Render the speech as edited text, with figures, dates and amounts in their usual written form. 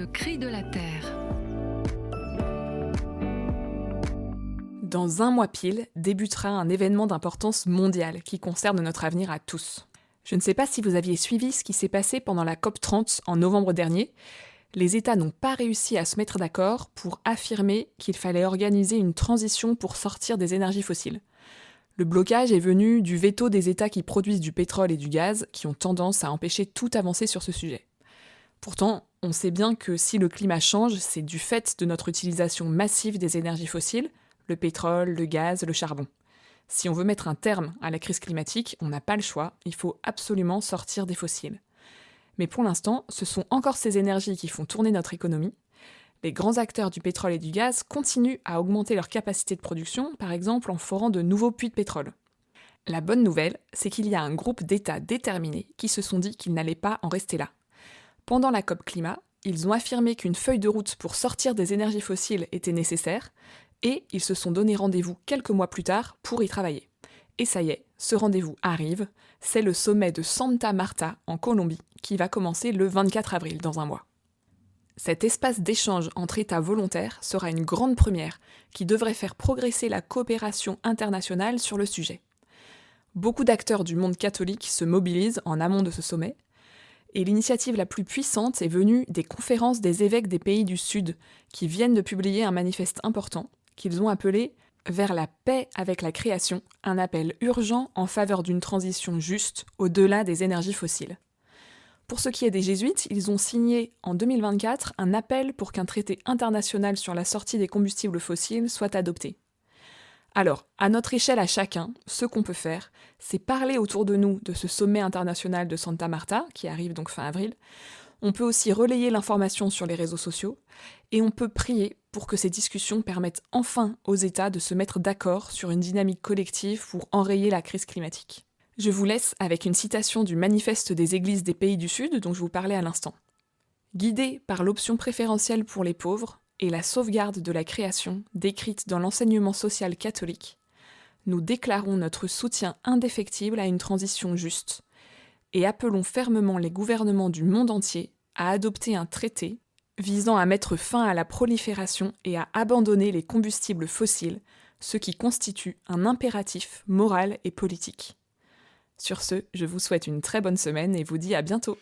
Le cri de la terre. Dans un mois pile, débutera un événement d'importance mondiale qui concerne notre avenir à tous. Je ne sais pas si vous aviez suivi ce qui s'est passé pendant la COP30 en novembre dernier. Les États n'ont pas réussi à se mettre d'accord pour affirmer qu'il fallait organiser une transition pour sortir des énergies fossiles. Le blocage est venu du veto des États qui produisent du pétrole et du gaz, qui ont tendance à empêcher toute avancée sur ce sujet. Pourtant, on sait bien que si le climat change, c'est du fait de notre utilisation massive des énergies fossiles, le pétrole, le gaz, le charbon. Si on veut mettre un terme à la crise climatique, on n'a pas le choix, il faut absolument sortir des fossiles. Mais pour l'instant, ce sont encore ces énergies qui font tourner notre économie. Les grands acteurs du pétrole et du gaz continuent à augmenter leur capacité de production, par exemple en forant de nouveaux puits de pétrole. La bonne nouvelle, c'est qu'il y a un groupe d'États déterminés qui se sont dit qu'ils n'allaient pas en rester là. Pendant la COP Climat, ils ont affirmé qu'une feuille de route pour sortir des énergies fossiles était nécessaire, et ils se sont donné rendez-vous quelques mois plus tard pour y travailler. Et ça y est, ce rendez-vous arrive, c'est le sommet de Santa Marta en Colombie qui va commencer le 24 avril dans un mois. Cet espace d'échange entre États volontaires sera une grande première qui devrait faire progresser la coopération internationale sur le sujet. Beaucoup d'acteurs du monde catholique se mobilisent en amont de ce sommet, et l'initiative la plus puissante est venue des conférences des évêques des pays du Sud qui viennent de publier un manifeste important qu'ils ont appelé « Vers la paix avec la création », un appel urgent en faveur d'une transition juste au-delà des énergies fossiles. Pour ce qui est des jésuites, ils ont signé en 2024 un appel pour qu'un traité international sur la sortie des combustibles fossiles soit adopté. Alors, à notre échelle à chacun, ce qu'on peut faire, c'est parler autour de nous de ce sommet international de Santa Marta, qui arrive donc fin avril. On peut aussi relayer l'information sur les réseaux sociaux, et on peut prier pour que ces discussions permettent enfin aux États de se mettre d'accord sur une dynamique collective pour enrayer la crise climatique. Je vous laisse avec une citation du manifeste des églises des pays du Sud dont je vous parlais à l'instant. Guidés par l'option préférentielle pour les pauvres et la sauvegarde de la création décrite dans l'enseignement social catholique, nous déclarons notre soutien indéfectible à une transition juste et appelons fermement les gouvernements du monde entier à adopter un traité visant à mettre fin à la prolifération et à abandonner les combustibles fossiles, ce qui constitue un impératif moral et politique. Sur ce, je vous souhaite une très bonne semaine et vous dis à bientôt.